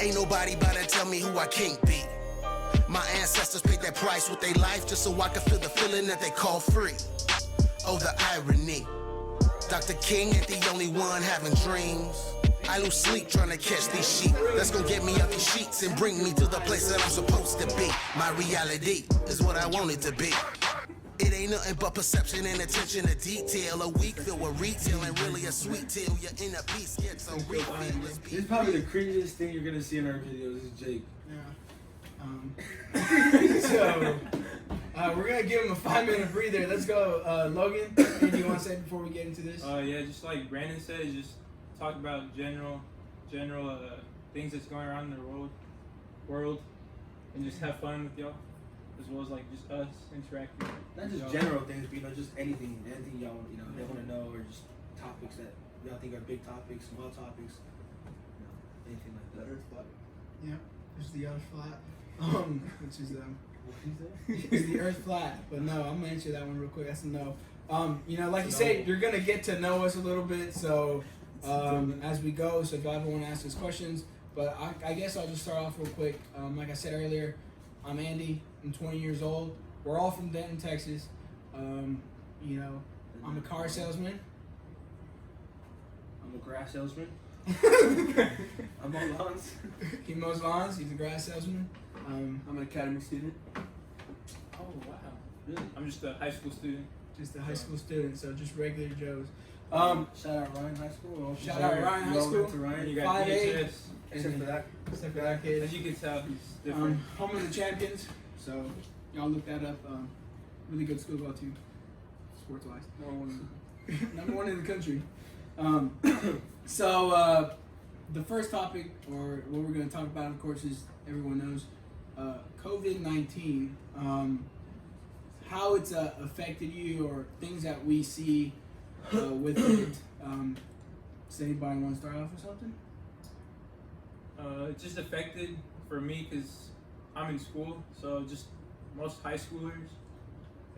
Ain't nobody about to tell me who I can't be. My ancestors paid that price with their life just so I could feel the feeling that they call free. Oh, the irony. Dr. King ain't the only one having dreams. I lose sleep trying to catch these sheep. That's gonna get me out these sheets and bring me to the place that I'm supposed to be. My reality is what I want it to be. It ain't nothing but perception and attention to detail. A week filled with retail and really a sweet tale. Your inner peace gets a refill. This is probably the craziest thing you're gonna see in our videos is Jake. Yeah. So we're gonna give him a 5-minute breather. Let's go, Logan. Anything you want to say before we get into this? Yeah, just like Brandon said, just talk about general things that's going around in the world, and just have fun with y'all, as well as like just us interacting. Not just general things, but just anything y'all want, they want to know, or just topics that y'all think are big topics, small topics, anything like that. Earth flat. Yeah, there's the Earth flat. Which is is the Earth flat? But no, I'm gonna answer that one real quick. That's a no. Like you said, you're gonna get to know us a little bit. So as we go, so if y'all ever want to ask us questions, but I guess I'll just start off real quick. Like I said earlier, I'm Andy. I'm 20 years old. We're all from Denton, Texas. I'm a car salesman. I'm a grass salesman. I mow lawns. He mows lawns. He's a grass salesman. I'm an academy student. Oh wow! Really? I'm just a high school student. Just a high school student, so just regular Joes. Shout out Ryan High School. Shout out Ryan High School. To Ryan. You got 5'8". Except for that kid. As you can tell, he's different. Home of the champions. So y'all look that up. Really good school to go to, sports wise. Number one in the country. So the first topic, or what we're going to talk about, of course, is everyone knows COVID-19. How it's affected you, or things that we see with it. Does anybody want to start off with something? It just affected for me because I'm in school, so just most high schoolers,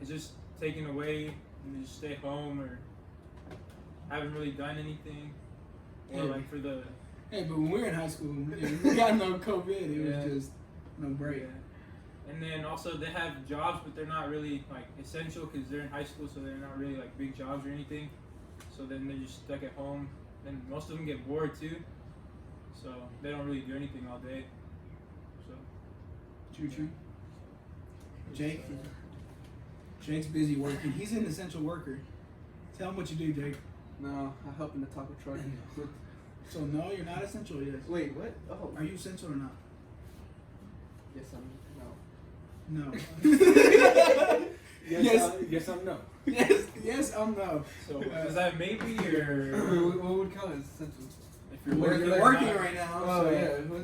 it's just taken away and they just stay home or haven't really done anything. Or like for the... Hey, but when we were in high school, we got no COVID. It was just no break. Yeah. And then also they have jobs, but they're not really like essential because they're in high school, so they're not really like big jobs or anything. So then they're just stuck at home, and most of them get bored too. So they don't really do anything all day. So. True. Jake's busy working. He's an essential worker. Tell him what you do, Jake. No, I help in the taco truck. So no, you're not essential. Yes. Wait, what? Oh. Are you essential or not? Yes, I'm No. Yes, I'm no. Yes, I'm no. So is that maybe or what would count as essential? if you're You're working right now. Oh so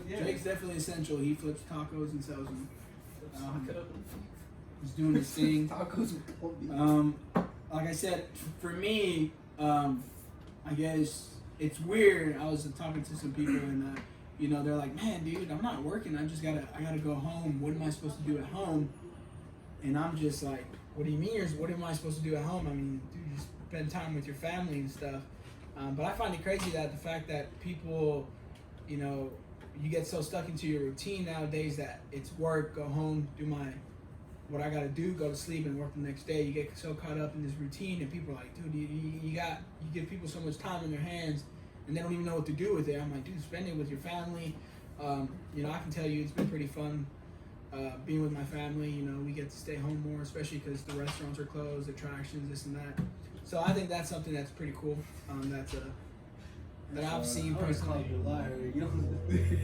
yeah. Jake's definitely essential. He flips tacos and sells them. He's doing his thing. Tacos with pork beef. Like I said, for me, I guess it's weird. I was talking to some people and they're like, man, dude, I'm not working. I gotta go home. What am I supposed to do at home? And I'm just like, what do you mean? What am I supposed to do at home? I mean, dude, just spend time with your family and stuff. But I find it crazy that the fact that people, you get so stuck into your routine nowadays that it's work, go home, do what I gotta do, go to sleep and work the next day. You get so caught up in this routine, and people are like, dude, you give people so much time in their hands, and they don't even know what to do with it. I'm like, dude, spend it with your family. I can tell you it's been pretty fun being with my family. We get to stay home more, especially because the restaurants are closed, attractions, this and that. So I think that's something that's pretty cool. That I've seen personally.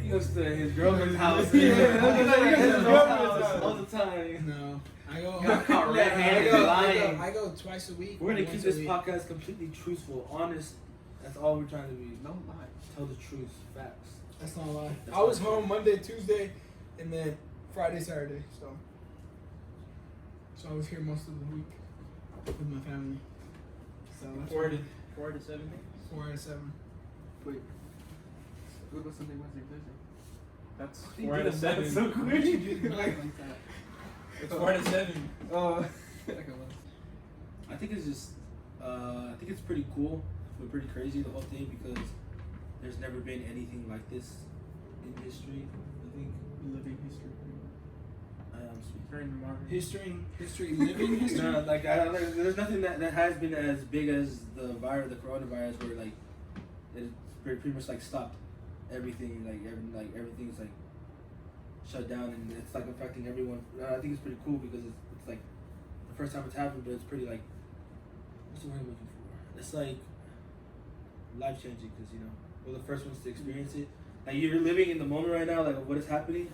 He goes to his girlfriend's house. All the time. No, I go. Got caught red-handed lying. I go twice a week. We're gonna keep this podcast completely truthful, honest. That's all we're trying to be. No lie. Tell the truth, facts. That's not a lie. I was home Monday, Tuesday, and then Friday, Saturday. So I was here most of the week with my family. So that's 4 to 7 days. 4 out of 7. Wait. What about Sunday, Wednesday, Thursday? That's 4 out of 7. So quick. Like that. It's 4 out of 7. I think it's just, I think it's pretty cool, but pretty crazy, the whole thing, because there's never been anything like this in history. I think. Living history. During Martin. History, living history. No, like there's nothing that has been as big as the coronavirus, where like it's pretty much like stopped everything, like everything's like shut down, and it's like affecting everyone. I think it's pretty cool because it's like the first time it's happened, but it's pretty like, what's the word I'm looking for? It's like life changing because we're the first ones to experience it. Like you're living in the moment right now, like of what is happening.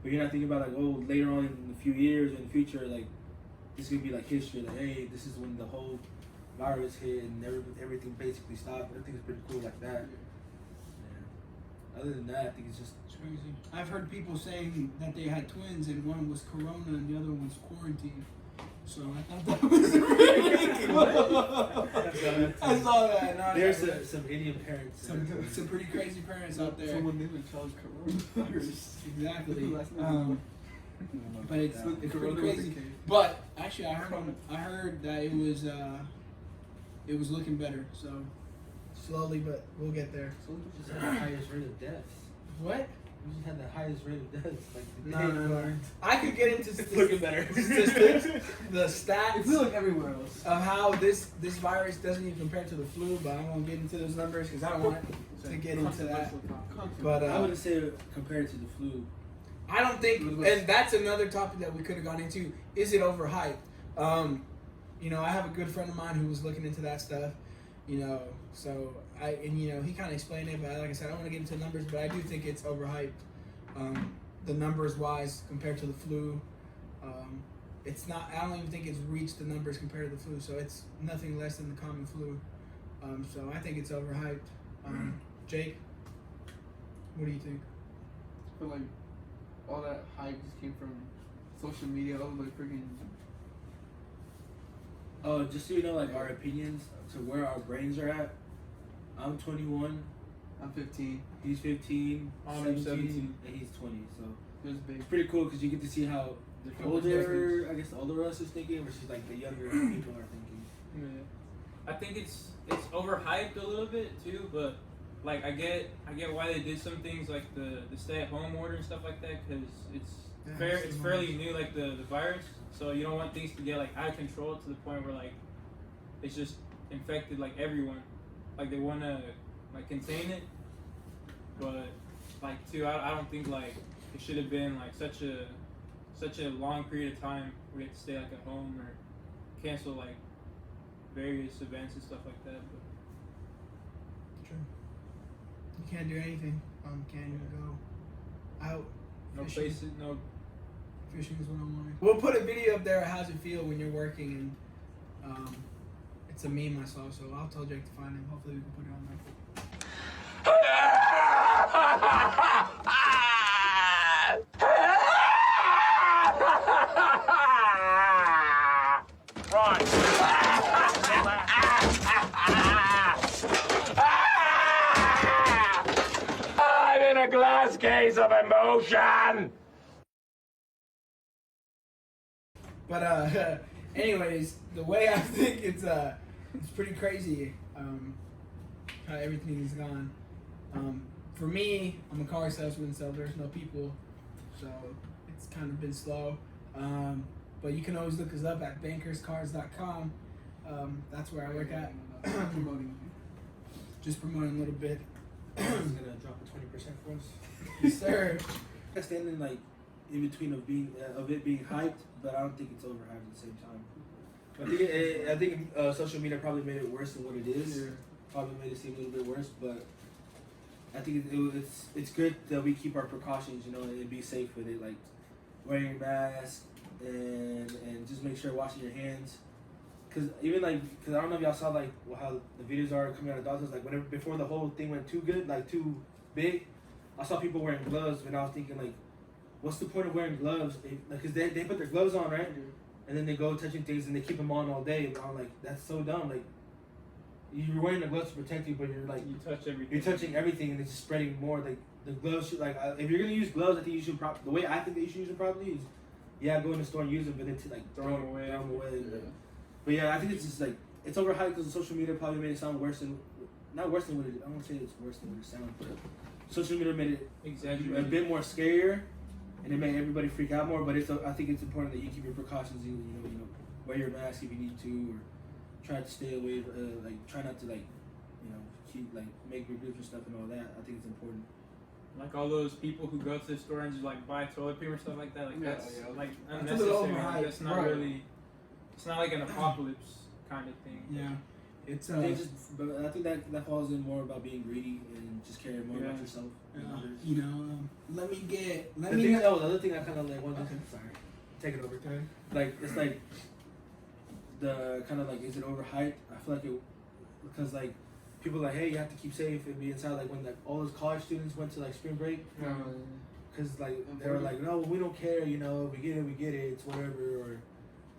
But you're not thinking about like, oh, later on in a few years, in the future, like this is gonna be like history. Like, hey, this is when the whole virus hit and everything basically stopped. I think it's pretty cool like that. Yeah. Other than that, I think it's just Crazy. I've heard people saying that they had twins and one was corona and the other one was quarantine. So I thought that was really cool. I saw that. No, there's some Indian parents. Some pretty crazy parents out there. Someone named a child coronavirus. Exactly. But it's pretty Corona crazy. was a case. But actually, I heard that it was looking better. So slowly, but we'll get there. So we just had the highest rate of deaths. What? We just had the highest rate of deaths. Like No. I could get into It's looking better. statistics, the It's stats like everywhere else. of how this virus doesn't even compare to the flu, but I won't get into those numbers because I don't want to get into that. But I wouldn't say compared to the flu. I don't think, and that's another topic that we could have gone into. Is it overhyped? I have a good friend of mine who was looking into that stuff. So he kind of explained it, but like I said, I don't want to get into numbers, but I do think it's overhyped. The numbers wise compared to the flu, it's not. I don't even think it's reached the numbers compared to the flu, so it's nothing less than the common flu. So I think it's overhyped. Jake, what do you think? I feel like all that hype just came from social media. All like freaking. Oh, just so you know, like our opinions to where our brains are at. I'm 21. I'm 15. He's 15. I'm 17, and he's 20. So It was big. it's pretty cool because you get to see how the older, I guess, the older us is thinking versus like the younger people are thinking. Yeah. I think it's overhyped a little bit too, but like I get why they did some things like the stay-at-home order and stuff like that because it's fairly new, like the virus, so you don't want things to get like out of control to the point where like it's just infected like everyone. Like they want to like contain it, but like too, I don't think like it should have been like such a long period of time where you have to stay like at home or cancel like various events and stuff like that. But True. You can't do anything. Can't even go out. no Fishing. places, no. Fishing is what I wanted. We'll put a video up there of how's it feel when you're working, and it's a meme I saw, so I'll tell Jake to find it. Hopefully we can put it on there. I'm in a glass case of emotion! But anyways, the way I think it's pretty crazy how everything is gone. For me, I'm a car salesman, so there's no people, so it's kind of been slow. But you can always look us up at bankerscars.com. That's where I work at. Promoting. Just promoting a little bit. He's gonna drop a 20% for us. Yes, sir. I stand in like in between of it being hyped, but I don't think it's overhyped at the same time. I think social media probably made it worse than what it is. Yeah. Probably made it seem a little bit worse, but I think it's good that we keep our precautions, and be safe with it, like wearing your mask and just make sure washing your hands. Cause I don't know if y'all saw like how the videos are coming out of doctors, like whenever before the whole thing went too good, like too big, I saw people wearing gloves, and I was thinking like, what's the point of wearing gloves? Because they put their gloves on, right? And then they go touching things and they keep them on all day. And I'm like, that's so dumb. Like, you're wearing the gloves to protect you, but you're like, You touch everything. you're touching everything and it's just spreading more. Like the gloves should, if you're gonna use gloves, I think you should the way I think that you should use them properly is, go in the store and use them, but then to like throw them away. Yeah. But yeah, I think it's just like it's overhyped because social media probably made it sound worse than, not worse than what it. I won't say it's worse than what it sounds, but social media made it a Exaggerated. bit more scarier, and it made everybody freak out more. But I think it's important that you keep your precautions. You know, wear your mask if you need to, or try to stay away. Try not to keep make your groups and stuff and all that. I think it's important. Like all those people who go to the store and just like buy toilet paper and stuff like that. Like Yeah, that's yeah. like That's a little unnecessary. overhyped, That's not right. really. It's not like an apocalypse kind of thing. Yeah, it's But I think that falls in more about being greedy and just caring more about yourself. And others. you know, the other thing I kind of like wanted. Okay. Sorry, take it over. Okay. Like it's like the kind of like, is it overhyped? I feel like it because like people are like, hey, you have to keep safe and be inside. Like when all those college students went to like spring break, because like they were like, no, we don't care. You know, we get it. It's whatever, or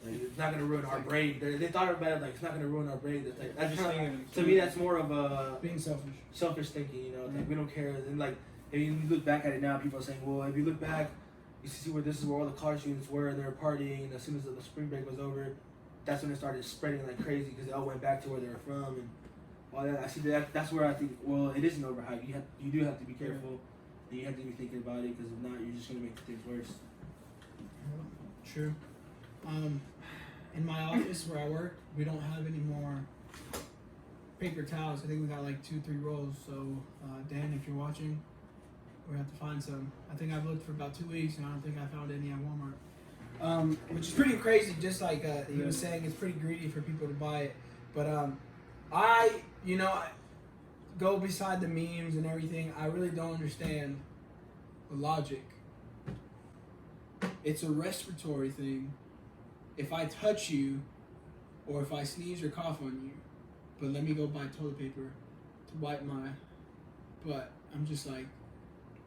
like it's not gonna ruin our break. They thought about it like it's not gonna ruin our break. That's like that's Just kinda, thinking to me that's more of a being selfish. selfish thinking. You know, like we don't care. And like if you look back at it now, people are saying, well, if you look back, you see where this is where all the college students were. They were partying, and as soon as the spring break was over, that's when it started spreading like crazy because they all went back to where they were from and all that. I see that. That's where I think, well, it isn't overhyped. You do have to be careful, and you have to be thinking about it because if not, you're just gonna make things worse. True. In my office where I work, we don't have any more paper towels. I think we got like 2-3 rolls. So Dan, if you're watching, we have to find some. I think I've looked for about 2 weeks and I don't think I found any at Walmart. Which is pretty crazy. Just like he was saying, it's pretty greedy for people to buy it. But I go beside the memes and everything. I really don't understand the logic. It's a respiratory thing. If I touch you, or if I sneeze or cough on you, but let me go buy toilet paper to wipe my butt. I'm just like,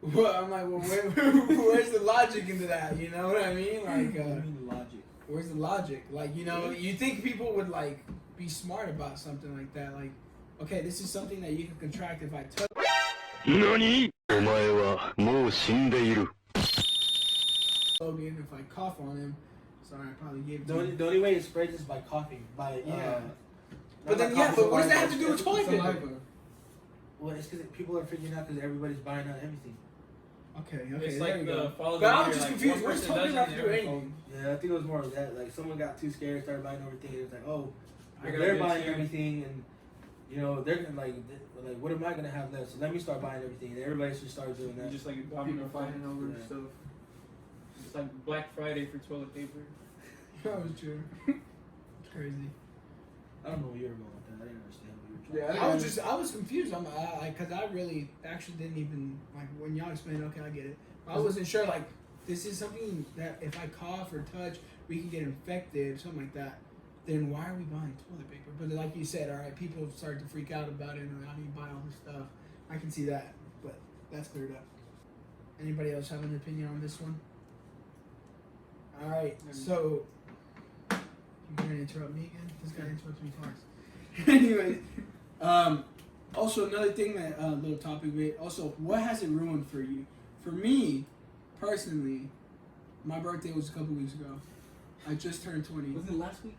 well, I'm like, well, where's the logic into that? You know what I mean? Like, What do you mean logic? where's the logic? Like, you think people would like be smart about something like that? Like, okay, this is something that you can contract if I touch. 何？お前はもう死んでいる。 Logan, if I cough on him, sorry, I probably gave it to The him. only way it spreads is by coughing. By But then, but what does that have to do with toilet paper? Saliva. Well, it's because people are freaking out because everybody's buying out everything. Okay, It's there like you the go. follow But the I'm leader, just like, confused. one Where's person toilet paper does have it to do and anything? Yeah, I think it was more of that. Like someone got too scared, started buying everything. It's like, oh, I gotta they're get buying scared. everything, and they're gonna like, what am I gonna have left? So let me start buying everything, and everybody should start doing that. Just like a domino People fighting over Yeah. stuff. It's like Black Friday for toilet paper. That was true. It's crazy. I don't know what you were going with that. I didn't understand what you were trying. Yeah, I was confused. Because I really actually didn't even, like, when y'all explained, okay, I get it. I wasn't sure, like, this is something that if I cough or touch, we can get infected, something like that. Then why are we buying toilet paper? But like you said, all right, people start to freak out about it, and I need to buy all this stuff. I can see that, but that's cleared up. Anybody else have an opinion on this one? All right, so you're gonna interrupt me again? This guy interrupts me twice. Anyways, also another thing that little topic with. Also, what has it ruined for you? For me, personally, my birthday was a couple weeks ago. I just turned 20. Was it last week?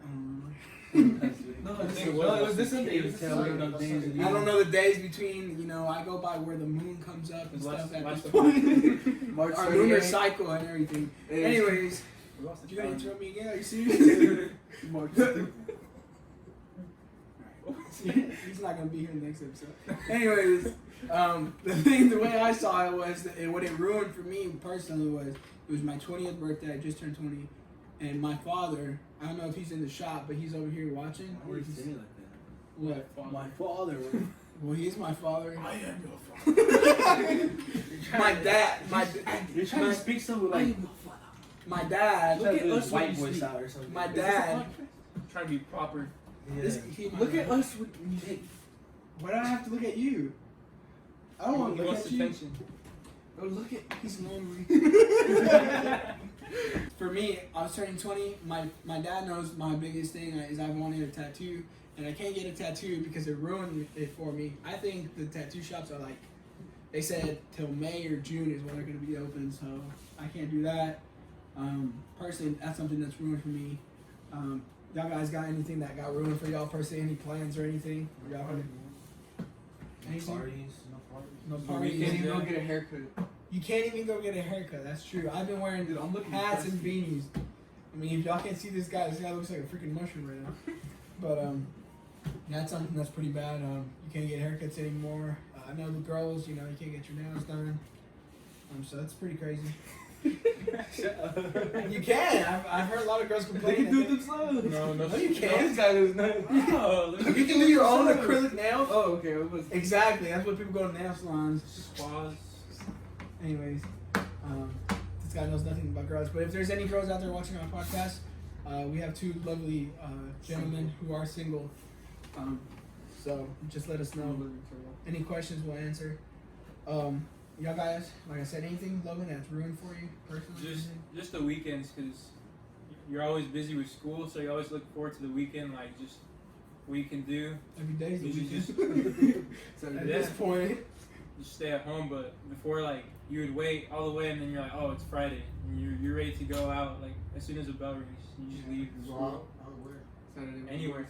I don't remember. No, I think it it was was this Sunday. Can't tell we don't know days of the I year. don't know the days between, I go by where the moon comes up and Last- stuff at last this of point. March Our lunar 28th. cycle and everything. It is- Anyways, We lost the you gonna time. interrupt me again? Are you serious? March 28th. He's not gonna be here next episode. Anyways, the way I saw it was that what it ruined for me personally was it was my 20th birthday. I just turned 20, and my father. I don't know if he's in the shop, but he's over here watching. Why Or would you he's, say me like that? what? My father. Well, he's my father. I am your father. My dad. You're trying to speak so like My dad. Look at his us when white you voice speak. out or something. My Is this a dad. podcast? Trying to be proper. Yeah. Look at us when you say. Why do I have to look at you? I don't want He to look wants at you. attention. Oh, look at. He's lonely. For me, I was turning 20. My dad knows my biggest thing is I wanted a tattoo, and I can't get a tattoo because it ruined it for me. I think the tattoo shops are like, they said till May or June is when they're going to be open, so I can't do that. Personally, that's something that's ruined for me. Y'all guys got anything that got ruined for y'all personally? Any plans or anything? Y'all gonna, No anything? parties, no No You parties. can't even go get a haircut. You can't even go get a haircut. That's true. I've been wearing Dude, I'm looking hats and dusty. beanies. I mean, if y'all can't see this guy looks like a freaking mushroom right now. But that's something that's pretty bad. You can't get haircuts anymore. I know the girls, you can't get your nails done. So that's pretty crazy. You can. I've heard a lot of girls They complain. can do it themselves. No, you can't. This guy was nuts. Oh, You can do your own acrylic nails. Oh, okay. It was. Exactly. That's what people go to nail salons. spas. Anyways, this guy knows nothing about girls. But if there's any girls out there watching our podcast, we have two lovely gentlemen who are single. So just let us know. Any questions we'll answer. Y'all guys, like I said, anything, Logan, that's ruined for you personally? Just the weekends, because you're always busy with school, so you always look forward to the weekend, like just what you can do. Every day's the You weekend. So, At Yeah. this point, Just stay at home, but before, like, you would wait all the way, and then you're like, oh, it's Friday, and you're ready to go out, like, as soon as the bell rings, you just leave school. Saturday. Anywhere.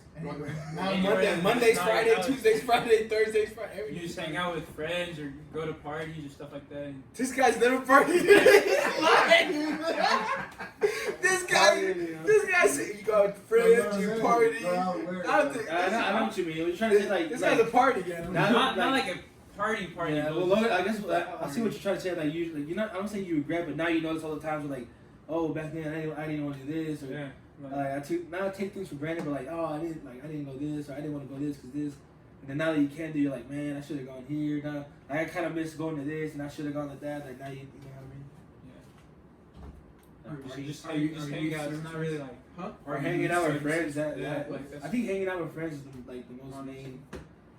Now Anywhere Monday's that's not Friday, your house. Tuesday's Friday, Thursday's Friday. Every You day. just hang out with friends or go to parties or stuff like that. And This guy's never partied. He's lying. This guy said you go with friends, you party. I know what you mean. You're trying to say like This like, guy's a party guy. Not not like a party. Yeah, but well, Logan, I guess I see what you're trying to say. Like, usually, you're not. I don't say you regret, but now you notice all the times where like, oh, back then I didn't want to do this, or yeah. I take things for granted, but like, oh, I didn't go this, or I didn't want to go this because this, and then now that you can do, you're like, man, I should have gone here. Now like, I kind of miss going to this, and I should have gone to that. Like now you know what I mean? Or just hang out. It's not really like Or hanging out with friends. That like that's, I think hanging out with friends is like the most main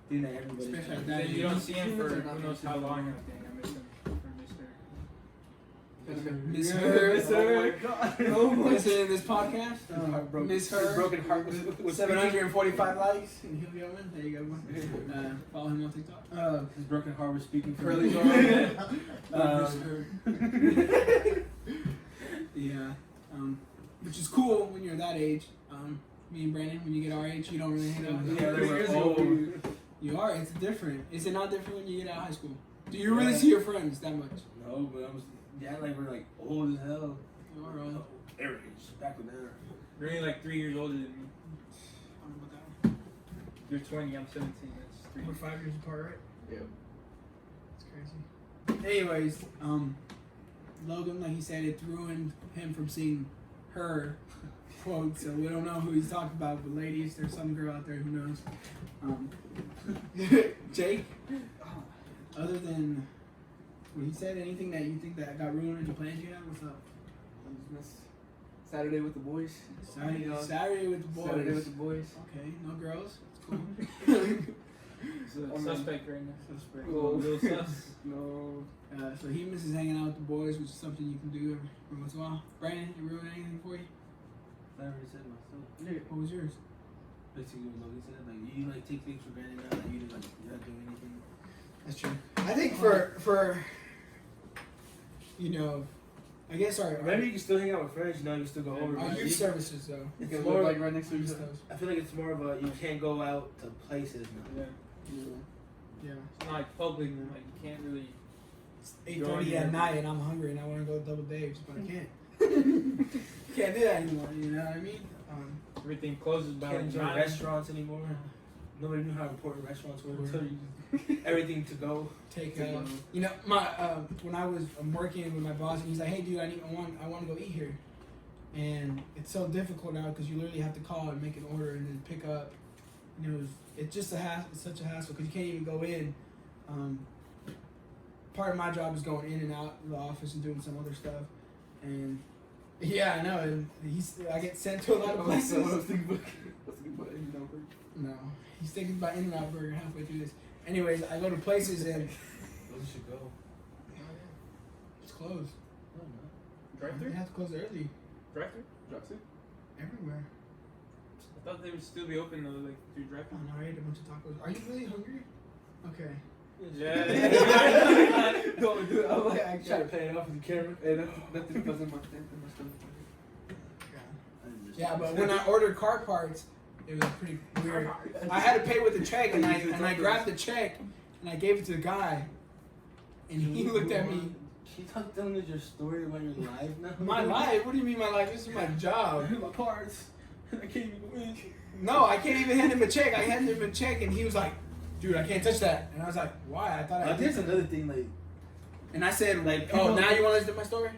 thing that everybody. Especially does. at that you don't see him for who knows how long. I think I miss him or miss her. Miss her. Oh my god. Listen in this podcast. Miss her. His broken heart was 745 likes and he'll be on. There you go. Follow him on TikTok. His broken heart was speaking for Curly's me. Yeah. Which is cool when you're that age. Me and Brandon, when you get our age, you don't really hang out with Yeah, other they were years old. ago. You are. It's different. Is it not different when you get out of high school? Do you really see your friends that much? No, but like we're like old as hell. You are old. There it is. Back when they were. You're only like 3 years older than me. I don't know about that one. You're 20. I'm 17. That's 3 We're years. 5 years apart, right? Yeah. It's crazy. Anyways, Logan, like he said, it ruined him from seeing her quote, so we don't know who he's talking about, but ladies, there's some girl out there who knows. Jake, other than what he said, anything that you think that got ruined in the plans you had? What's up? I just missed Saturday with the boys. Saturday with the boys. Saturday with the boys. Okay, no girls. It's cool. It's a suspect right now. Suspect. Little sus. No. So he misses hanging out with the boys, which is something you can do every once in a while. Brandon, you ruin anything for you? I already said myself. Yeah. What was yours? Basically, what Logan said. Like you like take things for granted now. Like you just like you're not doing anything. That's true. I think for I guess Maybe you can still hang out with friends. You know, you can still go over. our but youth services though. You It's can more live like right next to each Youth other. service. I feel like it's more of a you can't go out to places now. Yeah. Yeah. It's not like public. Like you can't really. It's 8:30 at night and I'm hungry and I want to go to Double Dave's, but I can't. Can't do that anymore. You know what I mean? Everything closes by Can't like enjoy 9. restaurants anymore. Nobody knew how important restaurants were until everything to go. Take you know my when I was working with my boss and he's like, hey dude, I want to go eat here, and it's so difficult now because you literally have to call and make an order and then pick up. And it's just a hassle. It's such a hassle because you can't even go in. Part of my job is going in and out of the office and doing some other stuff, and yeah, I know. And I get sent to a lot of places. I was thinking about No, he's thinking about In-N-Out Burger halfway through this. Anyways, I go to places and Those should go. it's closed. No, no. Drive They through. have to close early Drive through. Drops it. everywhere. I thought they would still be open though, like through drive Oh no, I ate a bunch of tacos. Are you really hungry? Okay. through. Yeah. Don't do it. I'm like, I try to play it off with the camera. Hey, nothing was in my stomach. Yeah, but when I ordered car parts, it was pretty weird. I had to pay with a check, and I grabbed the check and I gave it to the guy, And he looked at me. She telling us your story about your life now. My life? What do you mean my life? This is my job. My parts. I can't even go in. No, I can't even hand him a check. I handed him a check, and he was like, "Dude, I can't touch that." And I was like, "Why? I thought I did." There's another thing, like, And I said, Like, "Oh, people- now you want to listen to my story?"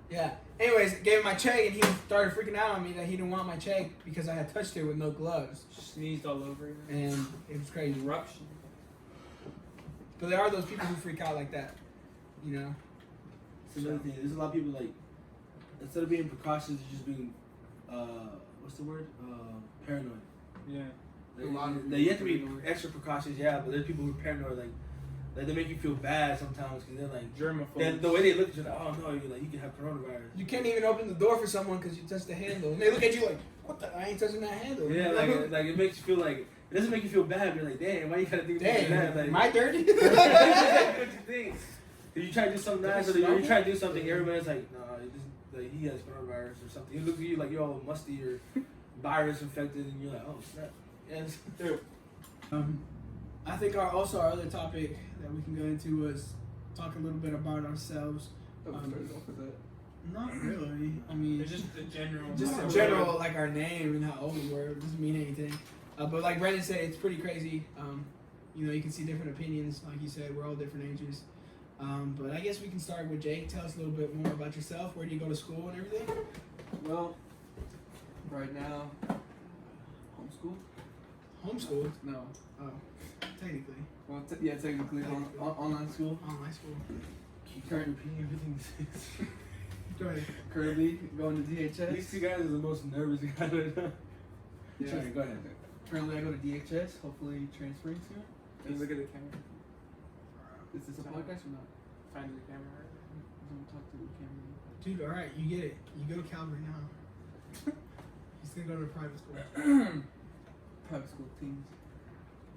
Yeah. Anyways, gave him my check, and he started freaking out on me that he didn't want my check because I had touched it with no gloves, Sneezed all over it. and it was crazy. Eruption. But there are those people who freak out like that, you know. it's another thing. There's a lot of people, like, instead of being precautious, they're just being, what's the word? Paranoid. Yeah. A lot of Like, you have to be people are extra precautious, yeah, but there's people who are paranoid, like they make you feel bad sometimes because they're like, Germaphobes. the way they look at you, like, oh no, you're like, you can have coronavirus. You can't even open the door for someone because you touched the handle, and they look at you like, "What the? I ain't touching that handle." Yeah, like it makes you feel like, it doesn't make you feel bad, but you're like, damn, why you gotta think about that? Dang, Like, am I dirty? what you think? If you try to do something nice, or you Snowball? try to do something, everybody's like, nah, like, he has coronavirus or something. He looks at you like you're all musty or virus infected, and you're like, oh snap. Yes. I think our other topic that we can go into was talk a little bit about ourselves. Oh, we started off with that. Not really. I mean, It's just the general. just in general, like our name and how old we were. It doesn't mean anything. But like Brandon said, it's pretty crazy. You know, you can see different opinions. Like you said, we're all different ages. But I guess we can start with Jake. Tell us a little bit more about yourself. Where do you go to school and everything? Well, right now, homeschool? Homeschooled. No. Oh, technically. Well, yeah, technically online school. Online school. Keep repeating everything. Go ahead. Currently going to These DHS. two guys are the most nervous guys right now. Yeah. Sorry, go ahead. Currently I go to DHS. Hopefully transferring soon. Hey, look at the camera. Is this a podcast or not? Find the camera. Don't talk to the camera. Dude, all right, you get it. You go to Calvary now. He's gonna go to a private school. Private school teams.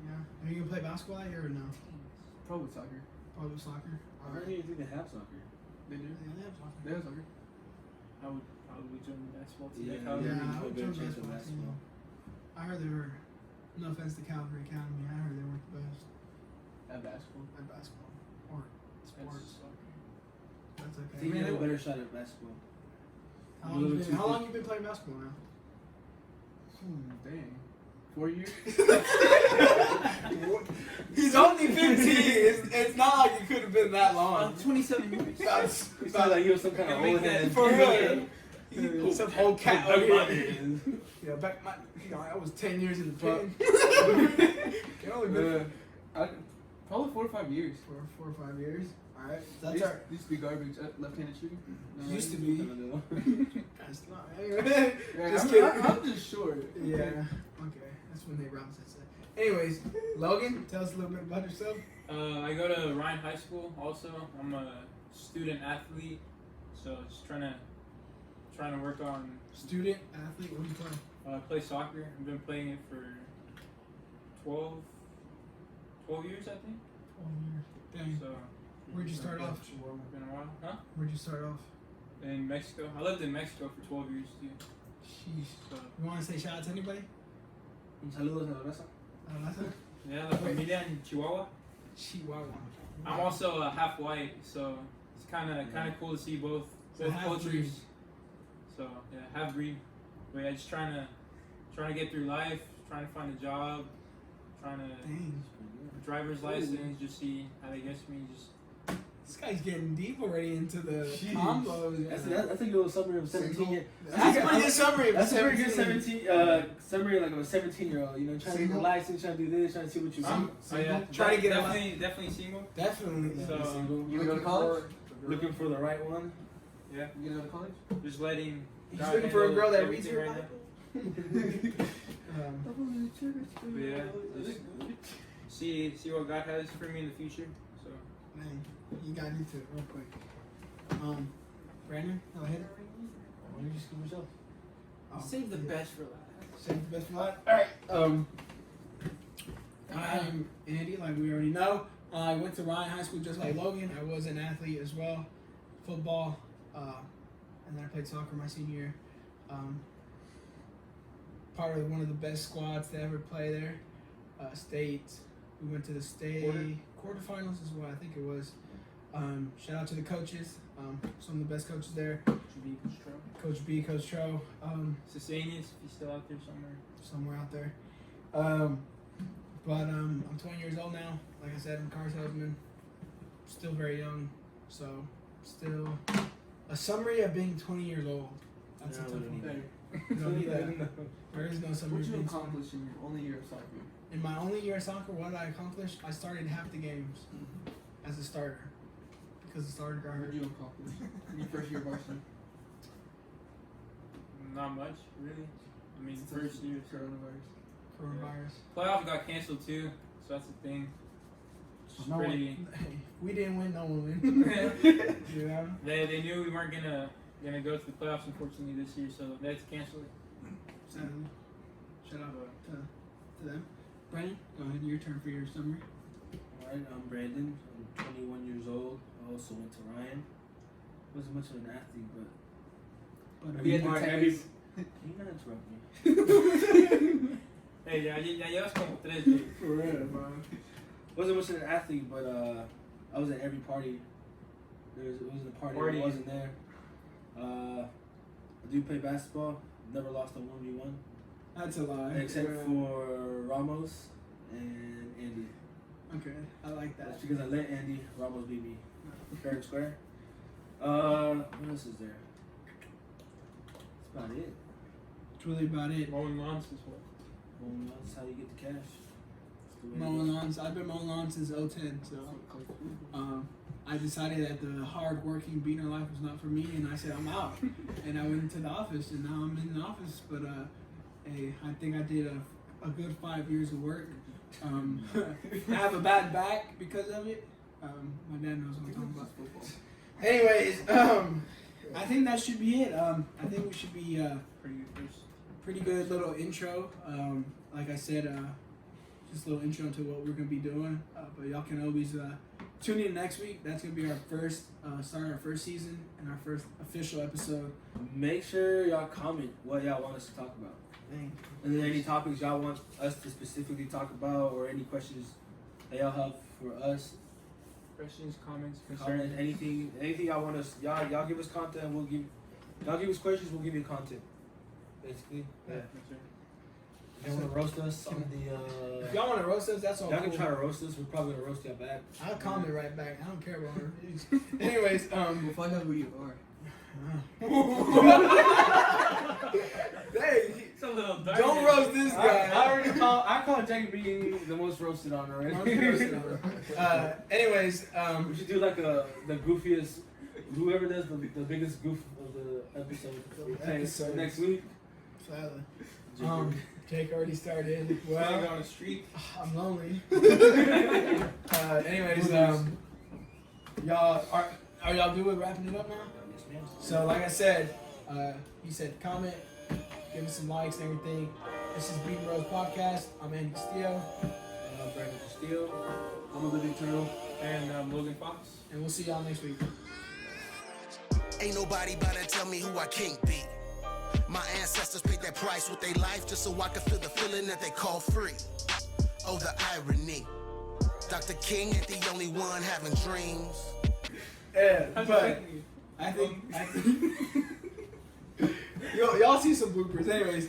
Yeah. Are you gonna play basketball out here or no? Probably soccer. Probably soccer. I don't even think they have soccer. They do. Yeah, they have soccer. They have soccer. I would probably join the basketball team. Yeah, Like, Yeah, really I would good join chance of basketball team. I heard they were. No offense to Calvary Academy, I heard they weren't the best At basketball. at basketball or sports. That's I okay. think you have a better shot at basketball. How long you been playing basketball now? Dang. 4 years? He's only 15. It's not like it could have been that long. 27 years. That's You sound like you're some kind of Make old that head. for real. He's some old cat over here. Yeah, I was 10 years in the pen. Can only been Probably 4 or 5 years. for 4 or 5 years. All right, That's that's our. used to be garbage. Left-handed shooting. No, Used to right? be. That's not. Anyway, Yeah, just I'm, kidding. I'm just short. Yeah. Okay, that's when they robbed us. Anyways, Logan, tell us a little bit about yourself. I go to Ryan High School. Also, I'm a student athlete, so just trying to work on Student athlete. What do you play? play soccer. I've been playing it for 12 years, I think. 12 years. Dang. So Where'd you start off? been a while, huh? Where'd you start off? In Mexico. I lived in Mexico for 12 years too. Sheesh. So You want to say shout out to anybody? Saludos, un abrazo. yeah, la familia in Chihuahua. Chihuahua. I'm also half white, so it's kind of cool to see both So half-breed. cultures. So yeah, half breed. But yeah, just trying to get through life, trying to find a job, trying to Dang. driver's license, just see how they get me. Just This guy's getting deep already into the Jeez. combos. That's a good summary of 17 years. That's a pretty good summary. Of That's a pretty good 17. summary like of a 17-year-old. You know, trying to get the license, trying to do this, trying to see what you want. oh yeah, Try to get definitely single. Definitely. So You gonna go to college? Looking for the right one. yeah, You gonna go to college? just letting. He's God looking for a handle girl that reads everything her right Bible. But yeah, just see what God has for me in the future. So Man, you got into it real quick. Brandon, go ahead. Why don't you just give yourself? save the best for last. Save the best for last. Alright, I'm Andy, like we already know. I went to Ryan High School just like Logan. I was an athlete as well. Football. And then I played soccer my senior year. Part of one of the best squads to ever play there. State. We went to the state quarterfinals is what I think it was. Shout out to the coaches. Some of the best coaches there. Coach B, Coach Tro. Coach B, Coach Tro. Sisanius, if he's still out there somewhere. Somewhere out there. But I'm 20 years old now. Like I said, I'm a car salesman. Still very young. So, still a summary of being 20 years old. That's a tough one. You don't need that. There is no summary. What did you of being accomplish in your only year of soccer? In my only year of soccer, what did I accomplish? I started half the games as a starter because the starter got What hurt. did you accomplish in your first year of varsity? Not much, really. I mean, first year. Coronavirus. Coronavirus. Playoffs got canceled too, so that's the thing. It's No pretty. one, hey, we didn't win, no one win. You know? They knew we weren't gonna go to the playoffs unfortunately this year, so they had to cancel it. Sadly. Shout out to them. Brandon, go ahead. Your turn for your summary. Alright, I'm Brandon. I'm 21 years old. I also went to Ryan. Wasn't much of an athlete, but But We had the every. tennis. Can you not interrupt me? Hey, ya llevas como tres, dude. For real, man. Wasn't much of an athlete, but I was at every party. It wasn't a party Party. I wasn't there. I do play basketball. Never lost a 1v1. That's a lie. Except for Ramos and Andy. Okay, I like that. That's because I let Andy Ramos beat me fair and square. What else is there? That's about it. That's really about it. Mowing lawns is what. Well, that's how you get the cash. That's the way it Mowing is. lawns. I've been mowing lawns since 2010, so I decided that the hard working beaner life was not for me, and I said I'm out. And I went into the office, and now I'm in the office. But hey, I think I did a good 5 years of work. I have a bad back because of it. My dad knows what I'm talking about. Anyways, I think that should be it. I think we should be Pretty good first. pretty good little intro. Like I said, just a little intro to what we're gonna be doing. But y'all can always tune in next week. That's gonna be our first start our first season and our first official episode. Make sure y'all comment what y'all want us to talk about. Dang. And then any topics y'all want us to specifically talk about, or any questions that y'all have for us. Questions, comments, Comment concerns. anything y'all want us. Y'all give us content. We'll give. Y'all give us questions. We'll give you content. Basically. Yeah. Yes, sir. Y'all want to roast us on the. If y'all want to roast us, that's all. Y'all can cool. try to roast us. We're probably gonna roast y'all back. I'll comment right back. I don't care about her. Anyways, We'll find out who you are. Hey, It's a little dark. don't roast this guy. I call Jackie B the most roasted on already. Anyways, We should do like the goofiest, whoever does the biggest goof of the episode. Next week. Jake already started. Well, Well, on the street. I'm lonely. Anyways, y'all are y'all good with wrapping it up now? Yes, ma'am. So like I said, he said comment, give us some likes and everything. This is Beating Bros Podcast. I'm Andy Castillo, I'm Brandon Castillo. I'm a living turtle. And Logan Fox. and we'll see y'all next week. Ain't nobody about to tell me who I can't be. My ancestors paid that price with their life just so I could feel the feeling that they call free. Oh, the irony. Dr. King ain't the only one having dreams. Yeah, but I think y'all see some bloopers. Anyways.